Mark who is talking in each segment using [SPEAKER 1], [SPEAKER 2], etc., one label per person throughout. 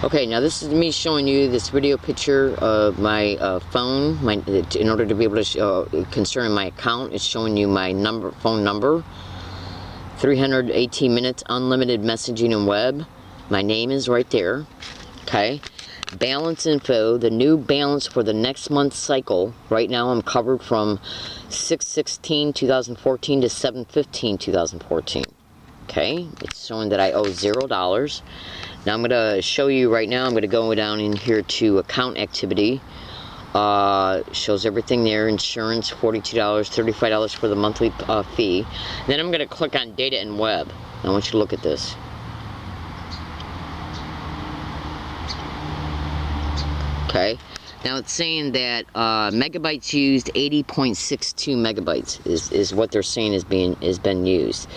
[SPEAKER 1] Okay, now this is me showing you this video picture of my phone. In order to be able to concerning my account, it's showing you my phone number. 318 minutes, unlimited messaging and web. My name is right there. Okay. Balance info, the new balance for the next month's cycle. Right now I'm covered from 6/16/2014 to 7/15/2014. Okay, it's showing that I owe $0. Now I'm going to show you right now, I'm going to go down in here to account activity. Shows everything there, insurance, $42, $35 for the monthly fee. Then I'm going to click on data and web. I want you to look at this. Okay, now it's saying that megabytes used, 80.62 megabytes is what they're saying is been used.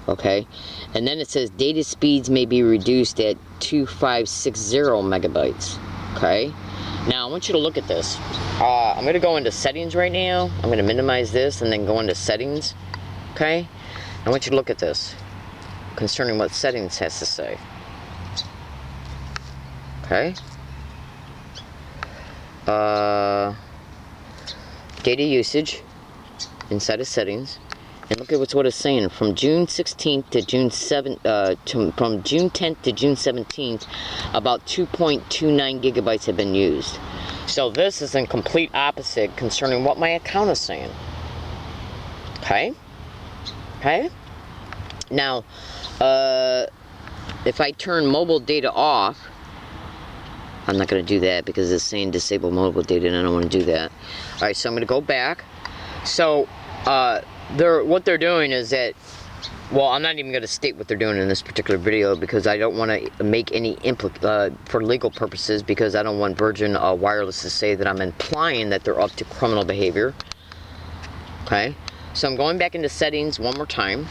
[SPEAKER 1] Okay, and then it says data speeds may be reduced at 2560 megabytes. Okay, now I want you to look at this. I'm going to go into settings right now. I'm going to minimize this and then go into settings. Okay, I want you to look at this concerning what settings has to say. Okay, data usage inside of settings. And look at what it's saying. From June 16th to June 7th, from June 10th to June 17th, about 2.29 gigabytes have been used. So this is in complete opposite concerning what my account is saying. Okay? Okay? Now, if I turn mobile data off, I'm not going to do that because it's saying disable mobile data and I don't want to do that. Alright, so I'm going to go back. So, what they're doing is that, well, I'm not even going to state what they're doing in this particular video because I don't want to make any for legal purposes, because I don't want Virgin Wireless to say that I'm implying that they're up to criminal behavior. Okay, so I'm going back into settings one more time.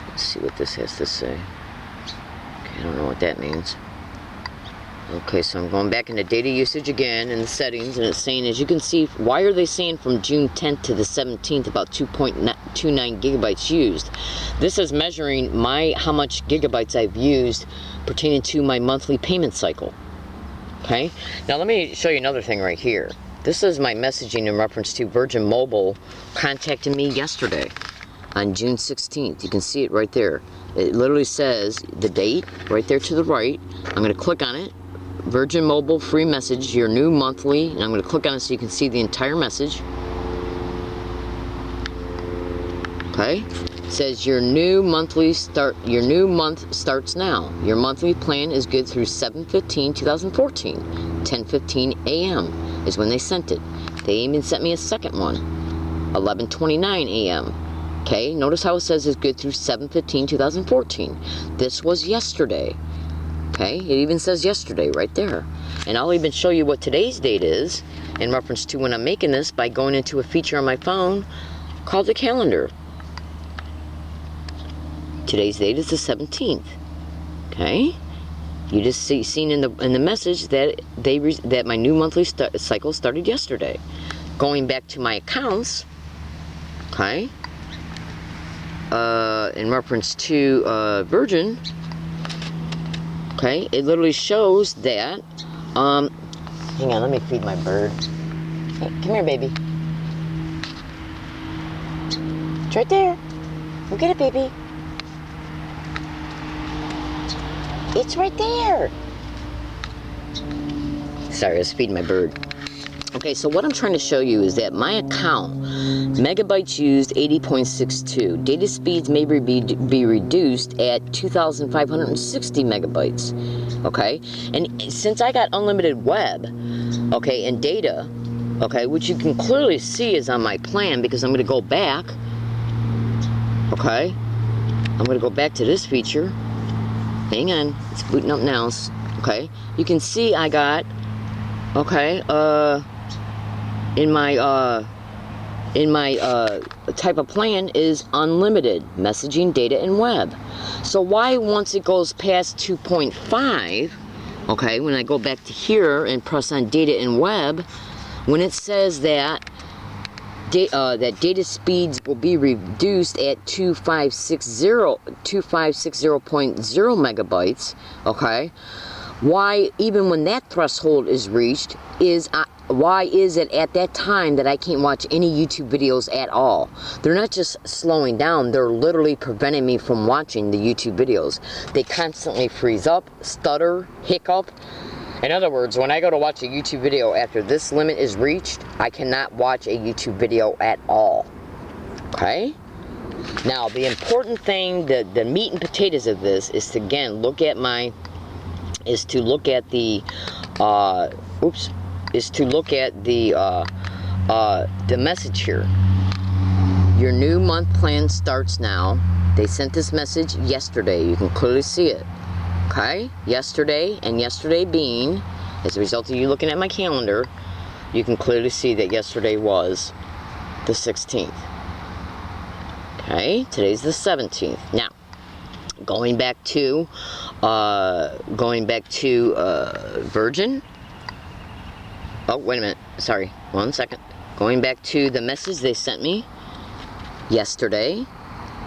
[SPEAKER 1] Let's see what this has to say. Okay, I don't know what that means. Okay, so I'm going back into data usage again in the settings, and it's saying, as you can see, why are they saying from June 10th to the 17th about 2.29 gigabytes used? This is measuring how much gigabytes I've used pertaining to my monthly payment cycle. Okay, now let me show you another thing right here. This is my messaging in reference to Virgin Mobile contacting me yesterday on June 16th. You can see it right there. It literally says the date right there to the right. I'm going to click on it. Virgin Mobile free message, your new monthly, and I'm going to click on it so you can see the entire message. Okay, it says your new month starts now. Your monthly plan is good through 7/15/2014. 10:15 a.m. is when they sent it. They even sent me a second one, 11:29 a.m. Okay, notice how it says it's good through 7/15/2014. This was yesterday. Okay, it even says yesterday right there. And I'll even show you what today's date is in reference to when I'm making this by going into a feature on my phone called the calendar. Today's date is the 17th. Okay, you just seen in the message that that my new monthly cycle started yesterday. Going back to my accounts, okay, in reference to Virgin. Okay, it literally shows that, hang on, let me feed my bird. Hey, come here, baby. It's right there. Go get it, baby. It's right there. Sorry, I was feeding my bird. Okay, so what I'm trying to show you is that my account, megabytes used 80.62. Data speeds may be reduced at 2,560 megabytes. Okay, and since I got unlimited web, okay, and data, okay, which you can clearly see is on my plan because I'm going to go back. Okay, I'm going to go back to this feature. Hang on, it's booting up now. Okay, you can see I got, okay, in my type of plan is unlimited messaging, data, and web. So why once it goes past 2.5, okay, when I go back to here and press on data and web, when it says that that data speeds will be reduced at 2560.0 megabytes. Okay, why, even when that threshold is reached, why is it at that time that I can't watch any YouTube videos at all? They're not just slowing down, they're literally preventing me from watching the YouTube videos. They constantly freeze up, stutter, hiccup. In other words, when I go to watch a YouTube video after this limit is reached, I cannot watch a YouTube video at all. Okay? Now, the important thing, the meat and potatoes of this is to, again, look at the message here. Your new month plan starts now. They sent this message yesterday. You can clearly see it. Okay? Yesterday, and yesterday being, as a result of you looking at my calendar, you can clearly see that yesterday was the 16th. Okay? Today's the 17th. Now, going back to Virgin. Oh, wait a minute. Sorry. 1 second. Going back to the message they sent me yesterday,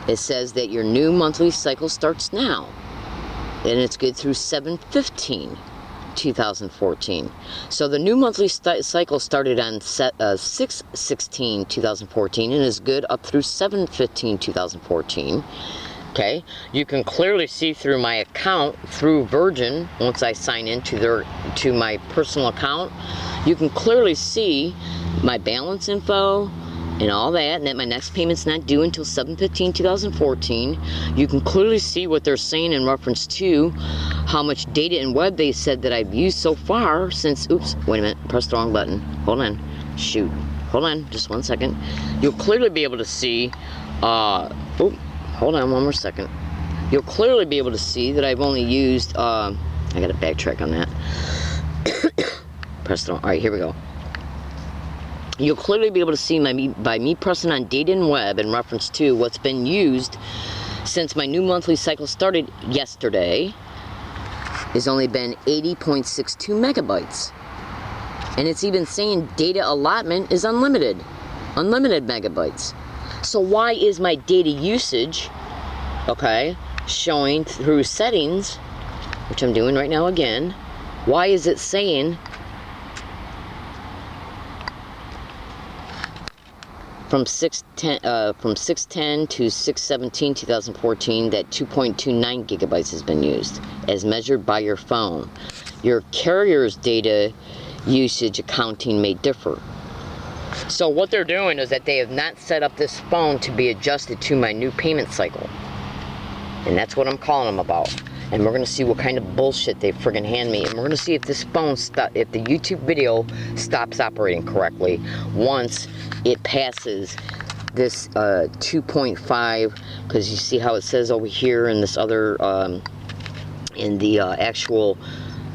[SPEAKER 1] it says that your new monthly cycle starts now. And it's good through 7/15/2014. So the new monthly cycle started on 6/16/2014 and is good up through 7/15/2014. Okay, you can clearly see through my account through Virgin. Once I sign into my personal account, you can clearly see my balance info and all that, and that my next payment's not due until 7/15/2014. You can clearly see what they're saying in reference to how much data and web they said that I've used so far since, oops, wait a minute, pressed the wrong button. Hold on, shoot, hold on, just 1 second. You'll clearly be able to see, hold on 1 more second. You'll clearly be able to see that I've only used, I gotta backtrack on that. Press the wrong, all right, here we go. You'll clearly be able to see by me pressing on data and web in reference to what's been used since my new monthly cycle started yesterday has only been 80.62 megabytes. And it's even saying data allotment is unlimited megabytes. So why is my data usage, okay, showing through settings, which I'm doing right now again, why is it saying from 6/10 to 6/17/2014 that 2.29 gigabytes has been used as measured by your phone? Your carrier's data usage accounting may differ. So what they're doing is that they have not set up this phone to be adjusted to my new payment cycle, and that's what I'm calling them about. And we're going to see what kind of bullshit they friggin' hand me. And we're going to see if this phone, if the YouTube video stops operating correctly once it passes this 2.5, because you see how it says over here in this other, in the actual,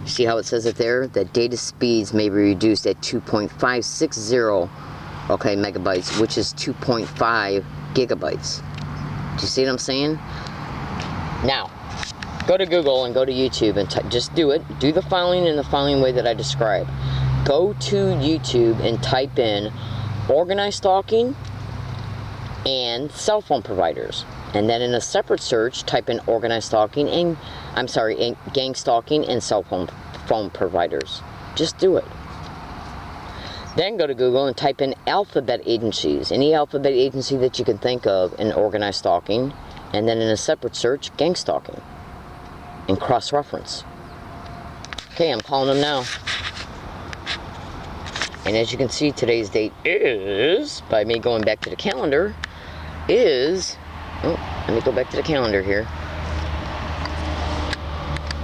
[SPEAKER 1] see how it says it there? That data speeds may be reduced at 2.560, okay, megabytes, which is 2.5 gigabytes. Do you see what I'm saying? Now, go to Google and go to YouTube and just do it. Do the following in the following way that I described. Go to YouTube and type in organized stalking and cell phone providers. And then in a separate search, type in organized stalking and, gang stalking and cell phone providers. Just do it. Then go to Google and type in alphabet agencies. Any alphabet agency that you can think of in organized stalking. And then in a separate search, gang stalking. And cross-reference. Okay, I'm calling them now. And as you can see, today's date is, by me going back to the calendar, is, let me go back to the calendar here,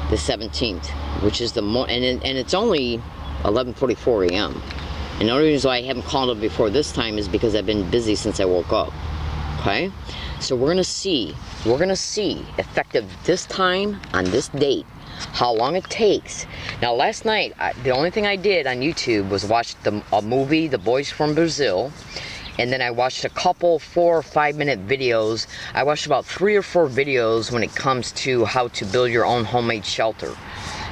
[SPEAKER 1] the 17th, which is the and it's only 11:44 a.m. And the only reason why I haven't called them before this time is because I've been busy since I woke up. Okay? So we're gonna see effective this time on this date how long it takes. Now last night the only thing I did on YouTube was watch a movie, The Boys from Brazil, and then I watched a couple 4 or 5 minute videos. I watched about 3 or 4 videos when it comes to how to build your own homemade shelter,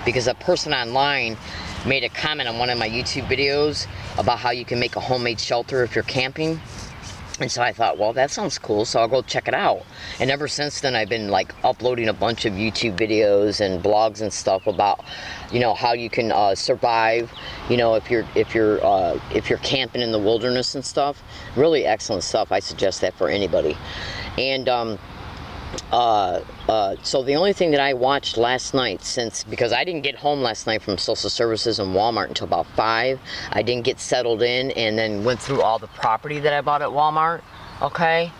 [SPEAKER 1] because a person online made a comment on one of my YouTube videos about how you can make a homemade shelter if you're camping. And so I thought, well, that sounds cool, so I'll go check it out. And ever since then, I've been like uploading a bunch of YouTube videos and blogs and stuff about, you know, how you can survive, you know, if you're camping in the wilderness and stuff. Really excellent stuff. I suggest that for anybody. And so the only thing that I watched last night, because I didn't get home last night from social services and Walmart until about 5, I didn't get settled in, and then went through all the property that I bought at Walmart, okay?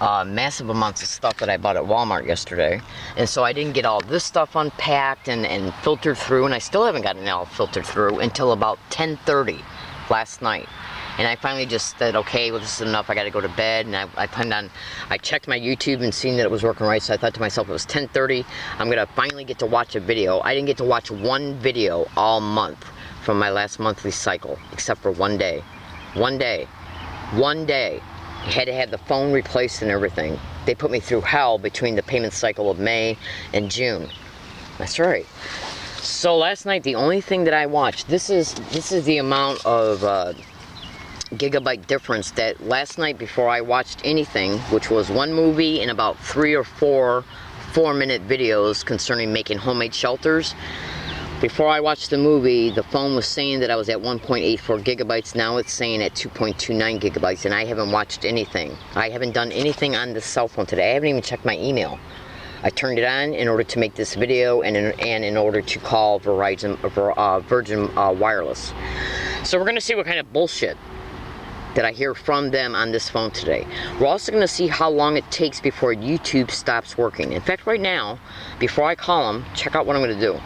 [SPEAKER 1] Massive amounts of stuff that I bought at Walmart yesterday, and so I didn't get all this stuff unpacked and filtered through, and I still haven't gotten it all filtered through until about 10:30 last night. And I finally just said, okay, well, this is enough. I got to go to bed. And I checked my YouTube and seen that it was working right. So I thought to myself, it was 10:30. I'm going to finally get to watch a video. I didn't get to watch one video all month from my last monthly cycle, except for one day. One day. One day. I had to have the phone replaced and everything. They put me through hell between the payment cycle of May and June. That's right. So last night, the only thing that I watched, this is the amount of gigabyte difference that last night before I watched anything, which was one movie and about 3 or 4 4-minute videos concerning making homemade shelters. Before I watched the movie, the phone was saying that I was at 1.84 gigabytes. Now it's saying at 2.29 gigabytes, and I haven't watched anything. I haven't done anything on this cell phone today. I haven't even checked my email. I turned it on in order to make this video and in order to call Virgin Wireless. So we're going to see what kind of bullshit that I hear from them on this phone today. We're also going to see how long it takes before YouTube stops working. In fact, right now, before I call them, check out what I'm going to do.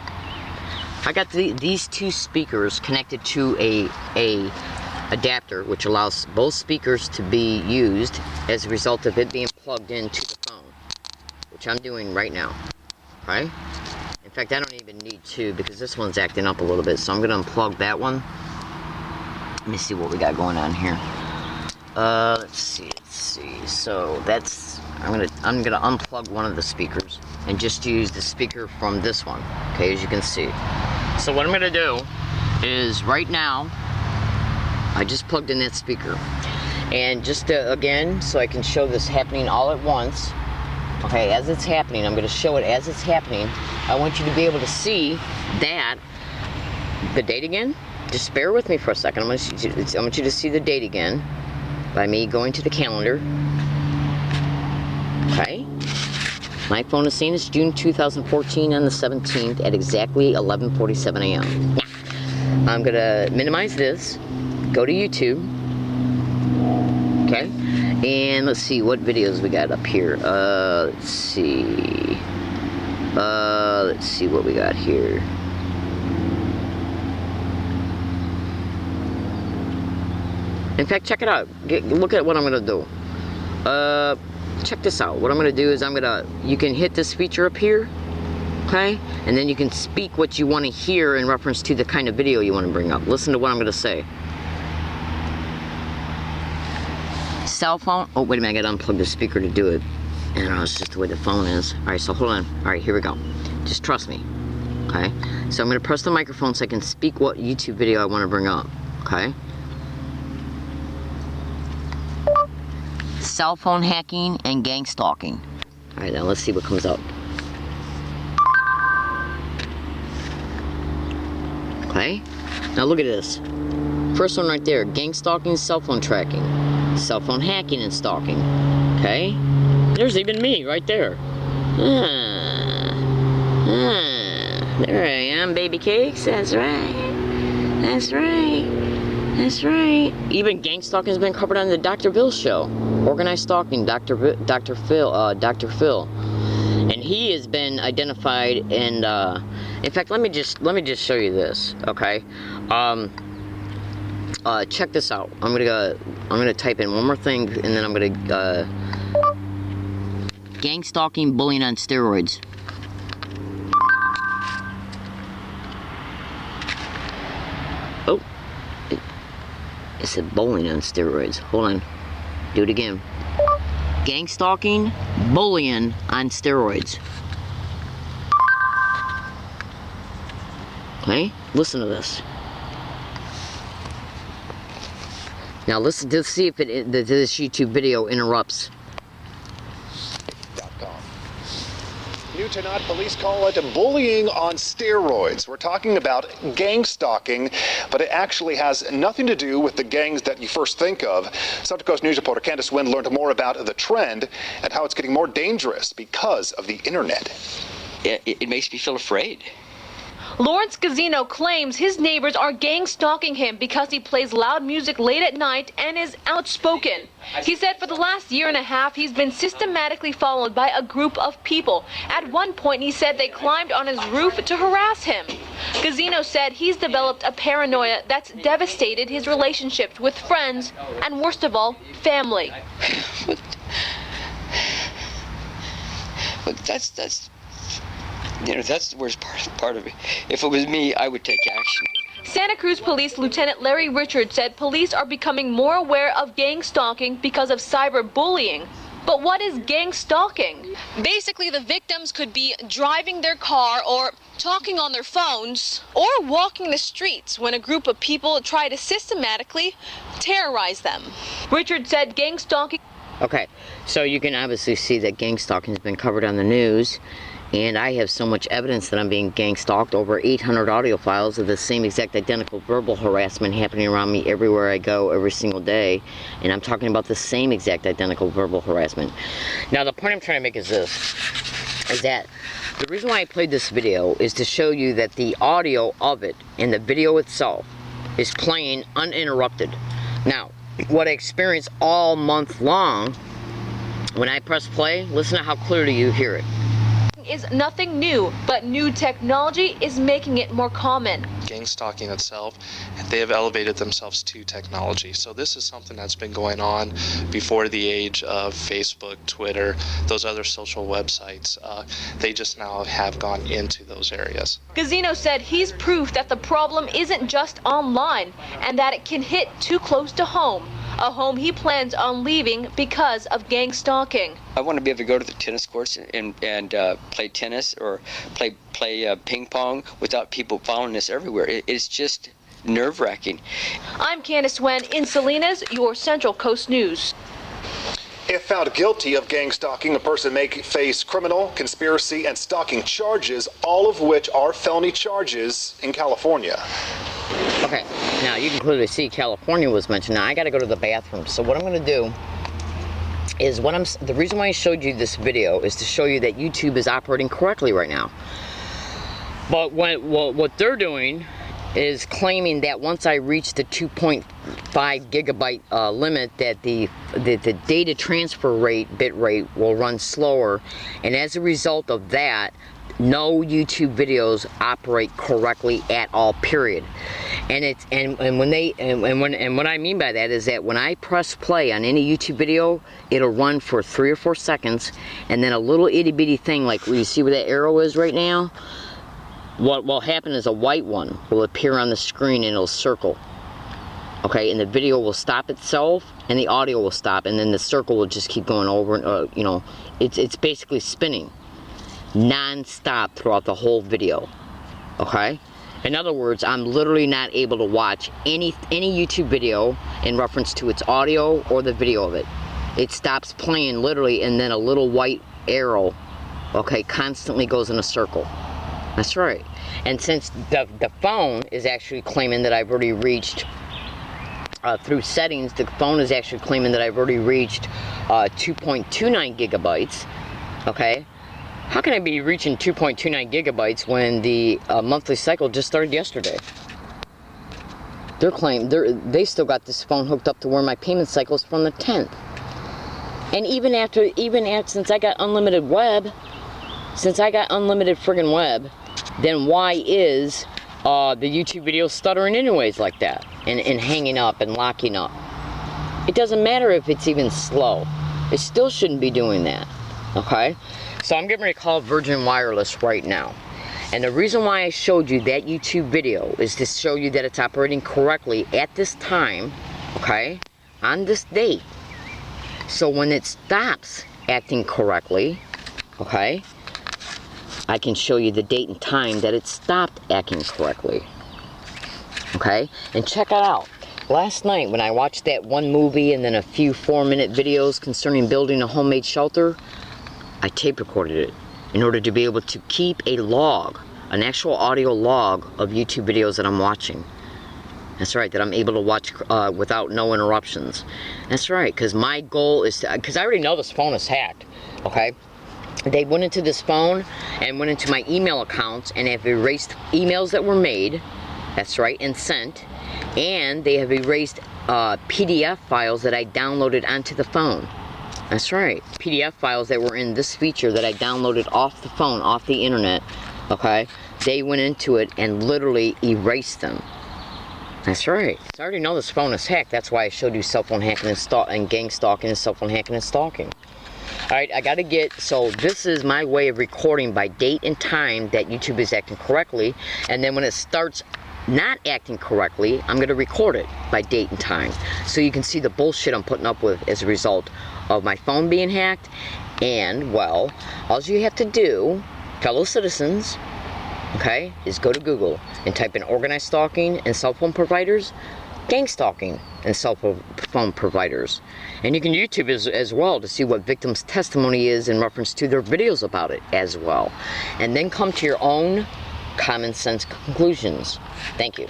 [SPEAKER 1] I got these 2 speakers connected to a adapter, which allows both speakers to be used as a result of it being plugged into the phone, which I'm doing right now. Okay? In fact, I don't even need 2 because this one's acting up a little bit, so I'm going to unplug that one. Let me see what we got going on here. Let's see. So that's, I'm gonna unplug one of the speakers and just use the speaker from this one. Okay, as you can see. So what I'm gonna do is right now, I just plugged in that speaker, and just again, so I can show this happening all at once. Okay, as it's happening, I'm gonna show it as it's happening. I want you to be able to see that the date again. Just bear with me for a second. I want you to see the date again by me going to the calendar. Okay. My phone is saying it's June 2014 on the 17th at exactly 11:47 a.m. Now, I'm going to minimize this, go to YouTube. Okay. And let's see what videos we got up here. Let's see what we got here. In fact, check it out. Look at what I'm going to do. Check this out. What I'm going to do is you can hit this feature up here, okay? And then you can speak what you want to hear in reference to the kind of video you want to bring up. Listen to what I'm going to say. Cell phone. Oh, wait a minute. I got to unplug the speaker to do it. I don't know. It's just the way the phone is. All right, so hold on. All right, here we go. Just trust me, okay? So I'm going to press the microphone so I can speak what YouTube video I want to bring up, okay? Cell phone hacking and gang stalking. Alright, now let's see what comes up. Okay, now look at this. First one right there, gang stalking, cell phone tracking. Cell phone hacking and stalking. Okay, there's even me right there. There I am, baby cakes, that's right. That's right. That's right. Even gang stalking has been covered on the Dr. Phil show. Organized stalking, Dr. Phil. And he has been identified, and in fact, let me just show you this, okay? Check this out. I'm gonna type in one more thing, and then I'm gonna gang stalking, bullying on steroids. Oh. It said bowling on steroids. Hold on. Do it again. Gang stalking, bullying on steroids. Okay, listen to this. Now listen to see if this YouTube video interrupts.
[SPEAKER 2] New tonight, police call it bullying on steroids. We're talking about gang stalking, but it actually has nothing to do with the gangs that you first think of. Central Coast News reporter Candace Wynn learned more about the trend and how it's getting more dangerous because of the internet.
[SPEAKER 3] It makes me feel afraid.
[SPEAKER 4] Lawrence Gazino claims his neighbors are gang stalking him because he plays loud music late at night and is outspoken. He said for the last year and a half he's been systematically followed by a group of people. At one point he said they climbed on his roof to harass him. Gazino said he's developed a paranoia that's devastated his relationships with friends and, worst of all, family.
[SPEAKER 3] But that's the worst part of it. If it was me, I would take action.
[SPEAKER 4] Santa Cruz Police Lieutenant Larry Richards said police are becoming more aware of gang stalking because of cyberbullying. But what is gang stalking? Basically, the victims could be driving their car or talking on their phones or walking the streets when a group of people try to systematically terrorize them. Richards said gang stalking...
[SPEAKER 1] Okay, so you can obviously see that gang stalking has been covered on the news. And I have so much evidence that I'm being gang stalked, over 800 audio files of the same exact identical verbal harassment happening around me everywhere I go every single day. And I'm talking about the same exact identical verbal harassment. Now the point I'm trying to make is this, is that the reason why I played this video is to show you that the audio of it and the video itself is playing uninterrupted. Now, what I experienced all month long, when I press play, listen to how clearly you hear it.
[SPEAKER 4] Is nothing new, but new technology is making it more common.
[SPEAKER 5] Gang stalking itself, they have elevated themselves to technology. So this is something that's been going on before the age of Facebook, Twitter, those other social websites. They just now have gone into those areas.
[SPEAKER 4] Gazino said he's proof that the problem isn't just online and that it can hit too close to home. A home he plans on leaving because of gang stalking.
[SPEAKER 3] I want to be able to go to the tennis courts and play tennis or play ping pong without people following us everywhere. It's just nerve-wracking.
[SPEAKER 4] I'm Candace Wen in Salinas, your Central Coast News.
[SPEAKER 2] If found guilty of gang stalking, a person may face criminal, conspiracy, and stalking charges, all of which are felony charges in California.
[SPEAKER 1] Okay, now you can clearly see California was mentioned. Now I got to go to the bathroom. So what I'm going to do is the reason why I showed you this video is to show you that YouTube is operating correctly right now. But what they're doing is claiming that once I reach the 2.5 gigabyte limit, that the data transfer rate, bit rate, will run slower, and as a result of that, no YouTube videos operate correctly at all, period. And it's and what I mean by that is that when I press play on any YouTube video, it'll run for 3 or 4 seconds, and then a little itty bitty thing like where you see where that arrow is right now, what will happen is a white one will appear on the screen and it'll circle. Okay, and the video will stop itself and the audio will stop, and then the circle will just keep going over and you know, it's basically spinning non-stop throughout the whole video. Okay, in other words, I'm literally not able to watch any YouTube video in reference to its audio or the video of it. It stops playing literally, and then a little white arrow, okay, constantly goes in a circle. That's right. And since the phone is actually claiming that I've already reached through settings, the phone is actually claiming that I've already reached 2.29 gigabytes. Okay, how can I be reaching 2.29 gigabytes when the monthly cycle just started yesterday? They still got this phone hooked up to where my payment cycle is from the 10th. And even after since I got unlimited web, friggin' web, then why is the YouTube video stuttering anyways like that and hanging up and locking up? It doesn't matter if it's even slow. It still shouldn't be doing that. Okay? So I'm getting ready to call Virgin Wireless right now. And the reason why I showed you that YouTube video is to show you that it's operating correctly at this time, okay, on this date. So when it stops acting correctly, okay, I can show you the date and time that it stopped acting correctly. Okay? And check it out. last night when I watched that one movie and then a few 4-minute videos concerning building a homemade shelter, I tape recorded it in order to be able to keep a log, an actual audio log of YouTube videos that I'm watching. That's right, that I'm able to watch without no interruptions. That's right, because my goal is to, because I already know this phone is hacked, okay? They went into this phone and went into my email accounts and have erased emails that were made, that's right, and sent, and they have erased PDF files that I downloaded onto the phone. That's right, PDF files that were in this feature that I downloaded off the phone, off the internet, okay? They went into it and literally erased them. That's right. So I already know this phone is hacked. That's why I showed you cell phone hacking and gang stalking and cell phone hacking and stalking. Alright, I gotta get, so this is my way of recording by date and time that YouTube is acting correctly, and then when it starts not acting correctly, I'm gonna record it by date and time. So you can see the bullshit I'm putting up with as a result of my phone being hacked, and, well, all you have to do, fellow citizens, okay, is go to Google and type in organized stalking and cell phone providers, gang stalking and cell phone providers. And you can YouTube as well to see what victims' testimony is in reference to their videos about it as well. And then come to your own common sense conclusions. Thank you.